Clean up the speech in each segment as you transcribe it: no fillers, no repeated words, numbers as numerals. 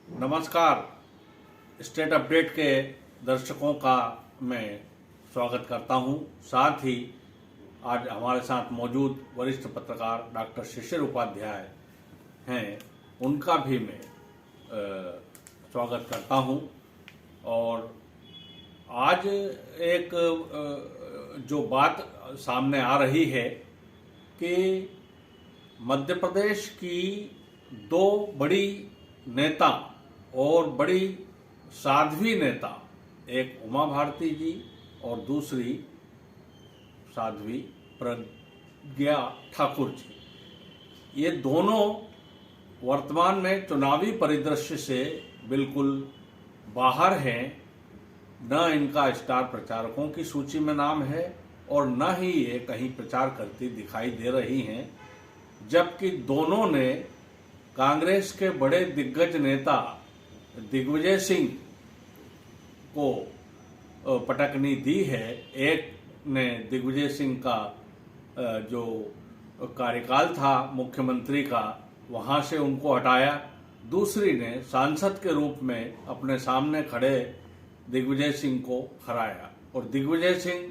नमस्कार। State update के दर्शकों का मैं स्वागत करता हूं। साथ ही आज हमारे साथ मौजूद वरिष्ठ पत्रकार डॉक्टर शिशिर उपाध्याय हैं, उनका भी मैं स्वागत करता हूं। और आज एक जो बात सामने आ रही है कि मध्य प्रदेश की दो बड़ी नेता और बड़ी साध्वी नेता, एक उमा भारती जी और दूसरी साध्वी प्रज्ञा ठाकुर जी, ये दोनों वर्तमान में चुनावी परिदृश्य से बिल्कुल बाहर हैं। न इनका स्टार प्रचारकों की सूची में नाम है और न ही ये कहीं प्रचार करती दिखाई दे रही हैं, जबकि दोनों ने कांग्रेस के बड़े दिग्गज नेता दिग्विजय सिंह को पटकनी दी है। एक ने दिग्विजय सिंह का जो कार्यकाल था मुख्यमंत्री का, वहां से उनको हटाया। दूसरी ने सांसद के रूप में अपने सामने खड़े दिग्विजय सिंह को हराया। और दिग्विजय सिंह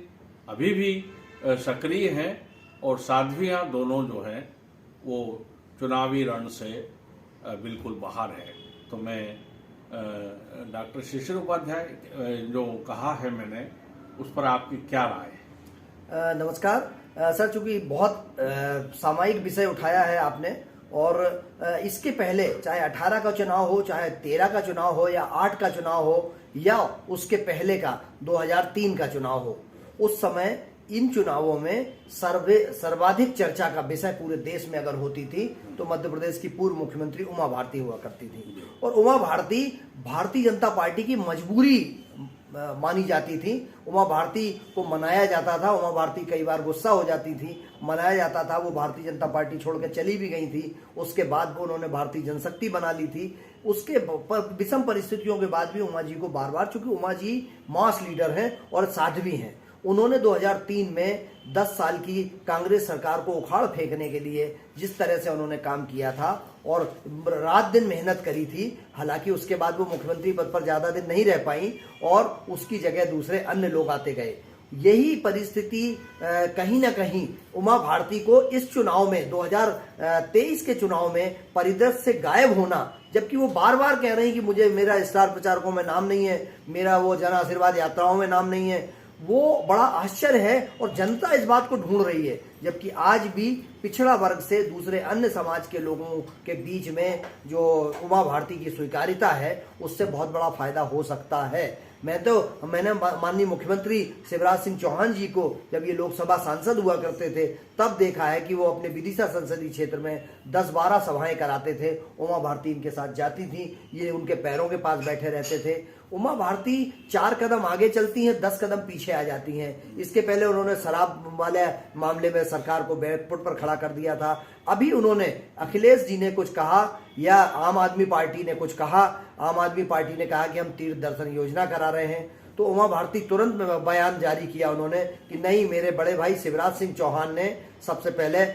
अभी भी सक्रिय हैं और साध्वियां दोनों जो हैं वो चुनावी रण से बिल्कुल बाहर है। तो मैं डॉक्टर शिशिर उपाध्याय जो कहा है मैंने, उस पर आपकी क्या राय है? नमस्कार सर, चूंकि बहुत सामयिक विषय उठाया है आपने, और इसके पहले चाहे 18 का चुनाव हो, चाहे 13 का चुनाव हो, या 8 का चुनाव हो, या उसके पहले का 2003 का चुनाव हो, उस समय इन चुनावों में सर्वाधिक चर्चा का विषय पूरे देश में अगर होती थी तो मध्य प्रदेश की पूर्व मुख्यमंत्री उमा भारती हुआ करती थी। और उमा भारती भारतीय जनता पार्टी की मजबूरी मानी जाती थी। उमा भारती को मनाया जाता था, उमा भारती कई बार गुस्सा हो जाती थी, मनाया जाता था। वो भारतीय जनता पार्टी छोड़कर चली भी गई थी, उसके बाद वो उन्होंने भारतीय जनशक्ति बना ली थी। उसके विषम परिस्थितियों के बाद भी उमा जी को बार बार, चूंकि उमा जी मास लीडर हैं और साध्वी हैं, उन्होंने 2003 में 10 साल की कांग्रेस सरकार को उखाड़ फेंकने के लिए जिस तरह से उन्होंने काम किया था और रात दिन मेहनत करी थी। हालांकि उसके बाद वो मुख्यमंत्री पद पर ज्यादा दिन नहीं रह पाई और उसकी जगह दूसरे अन्य लोग आते गए। यही परिस्थिति कहीं ना कहीं उमा भारती को इस चुनाव में 2023 के चुनाव में परिदृश्य से गायब होना, जबकि वो बार बार कह रहे हैं कि मुझे मेरा स्टार प्रचारकों में नाम नहीं है, मेरा वो जन आशीर्वाद यात्राओं में नाम नहीं है, वो बड़ा आश्चर्य है। और जनता इस बात को ढूंढ रही है, जबकि आज भी पिछड़ा वर्ग से दूसरे अन्य समाज के लोगों के बीच में जो उमा भारती की स्वीकार्यता है, उससे बहुत बड़ा फायदा हो सकता है। मैंने माननीय मुख्यमंत्री शिवराज सिंह चौहान जी को जब ये लोकसभा सांसद हुआ करते थे तब देखा है कि वो अपने विदिशा संसदीय क्षेत्र में 10-12 सभाएं कराते थे। उमा भारती इनके साथ जाती थी, ये उनके पैरों के पास बैठे रहते थे। उमा भारती 4 कदम आगे चलती हैं, 10 कदम पीछे आ जाती हैं। इसके पहले उन्होंने शराब वाले मामले में सरकार को बैकफुट पर खड़ा कर दिया था। अभी उन्होंने अखिलेश जी ने कुछ कहा या आम आदमी पार्टी ने कुछ कहा, आम आदमी पार्टी ने कहा कि हम तीर्थ दर्शन योजना करा रहे हैं, तो उमा भारती तुरंत में बयान जारी किया उन्होंने कि नहीं, मेरे बड़े भाई शिवराज सिंह चौहान ने सबसे पहले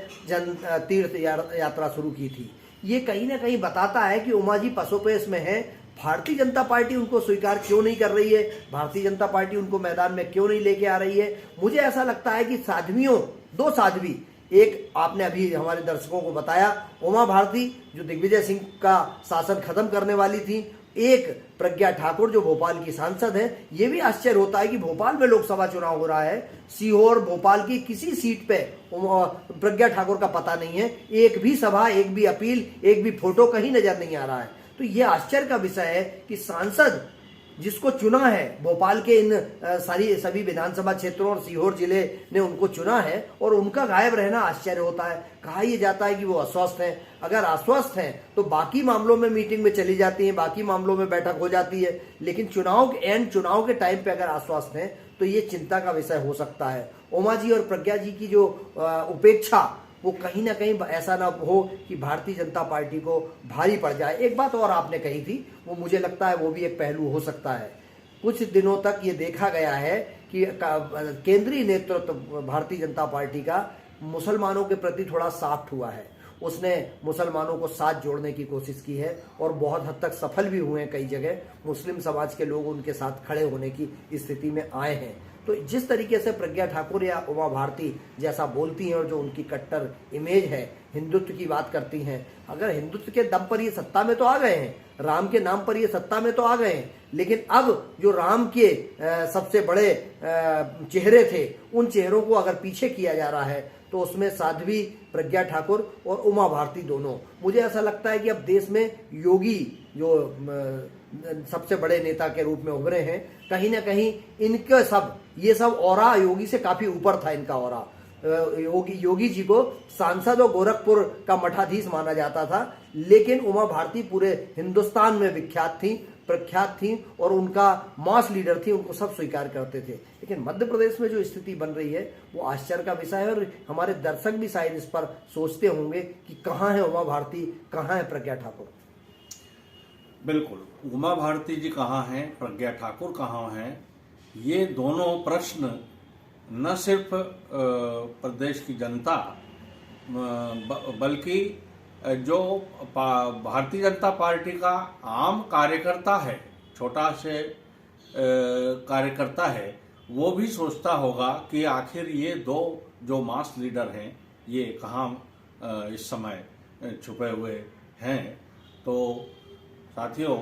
तीर्थ यात्रा शुरू की थी। ये कहीं ना कहीं बताता है कि उमा जी पसोपेश में है। भारतीय जनता पार्टी उनको स्वीकार क्यों नहीं कर रही है, भारतीय जनता पार्टी उनको मैदान में क्यों नहीं लेके आ रही है? मुझे ऐसा लगता है कि साध्वियों, 2 साध्वी, एक आपने अभी हमारे दर्शकों को बताया उमा भारती जो दिग्विजय सिंह का शासन खत्म करने वाली थी, एक प्रज्ञा ठाकुर जो भोपाल की सांसद है। ये भी आश्चर्य होता है कि भोपाल में लोकसभा चुनाव हो रहा है, सीहोर भोपाल की किसी सीट पे प्रज्ञा ठाकुर का पता नहीं है। एक भी सभा, एक भी अपील, एक भी फोटो कहीं नजर नहीं आ रहा है। तो ये आश्चर्य का विषय है कि सांसद जिसको चुना है, भोपाल के इन सभी विधानसभा क्षेत्रों और सीहोर जिले ने उनको चुना है, और उनका गायब रहना आश्चर्य होता है। कहा यह जाता है कि वो अस्वस्थ हैं। अगर अस्वस्थ हैं तो बाकी मामलों में मीटिंग में चली जाती हैं, बाकी मामलों में बैठक हो जाती है, लेकिन चुनाव के टाइम पे अगर अस्वस्थ हैं तो ये चिंता का विषय हो सकता है। उमा जी और प्रज्ञा जी की जो उपेक्षा, वो कहीं ना कहीं ऐसा ना हो कि भारतीय जनता पार्टी को भारी पड़ जाए। एक बात और आपने कही थी, वो मुझे लगता है वो भी एक पहलू हो सकता है। कुछ दिनों तक ये देखा गया है कि केंद्रीय नेतृत्व भारतीय जनता पार्टी का मुसलमानों के प्रति थोड़ा सॉफ्ट हुआ है। उसने मुसलमानों को साथ जोड़ने की कोशिश की है और बहुत हद तक सफल भी हुए हैं। कई जगह मुस्लिम समाज के लोग उनके साथ खड़े होने की स्थिति में आए हैं। तो जिस तरीके से प्रज्ञा ठाकुर या उमा भारती जैसा बोलती हैं और जो उनकी कट्टर इमेज है, हिंदुत्व की बात करती हैं, अगर हिंदुत्व के दम पर ये सत्ता में तो आ गए हैं, राम के नाम पर ये सत्ता में तो आ गए हैं, लेकिन अब जो राम के सबसे बड़े चेहरे थे, उन चेहरों को अगर पीछे किया जा रहा है तो उसमें साध्वी प्रज्ञा ठाकुर और उमा भारती दोनों, मुझे ऐसा लगता है कि अब देश में योगी जो सबसे बड़े नेता के रूप में उभरे हैं, कहीं ना कहीं इनके ये सब ऑरा योगी से काफी ऊपर था। इनका ऑरा योगी जी को सांसद और गोरखपुर का मठाधीश माना जाता था, लेकिन उमा भारती पूरे हिंदुस्तान में विख्यात थी, प्रख्यात थी और उनका मास लीडर थी, उनको सब स्वीकार करते थे। लेकिन मध्य प्रदेश में जो स्थिति बन रही है वो आश्चर्य का विषय है और हमारे दर्शक भी शायद इस पर सोचते होंगे कि कहाँ है उमा भारती, कहाँ है प्रज्ञा ठाकुर। बिल्कुल, उमा भारती जी कहाँ हैं, प्रज्ञा ठाकुर कहाँ हैं, ये दोनों प्रश्न न सिर्फ प्रदेश की जनता बल्कि जो भारतीय जनता पार्टी का आम कार्यकर्ता है, छोटा से कार्यकर्ता है, वो भी सोचता होगा कि आखिर ये दो जो मास लीडर हैं ये कहाँ इस समय छुपे हुए हैं। तो साथियों,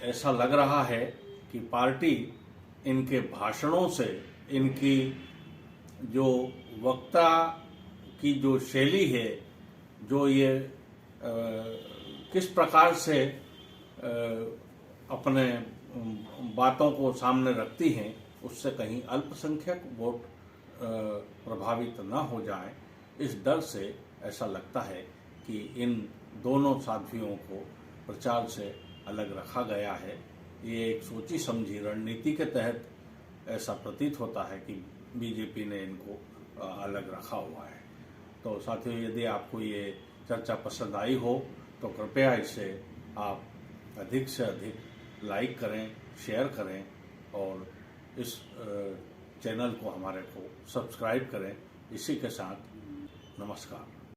ऐसा लग रहा है कि पार्टी इनके भाषणों से, इनकी जो वक्ता की जो शैली है, जो ये किस प्रकार से अपने बातों को सामने रखती हैं, उससे कहीं अल्पसंख्यक वोट प्रभावित न हो जाए, इस डर से ऐसा लगता है कि इन दोनों साध्वियों को प्रचार से अलग रखा गया है। ये एक सोची समझी रणनीति के तहत ऐसा प्रतीत होता है कि बीजेपी ने इनको अलग रखा हुआ है। तो साथियों, यदि आपको ये चर्चा पसंद आई हो तो कृपया इसे आप अधिक से अधिक लाइक करें, शेयर करें और इस चैनल को हमारे को सब्सक्राइब करें। इसी के साथ नमस्कार।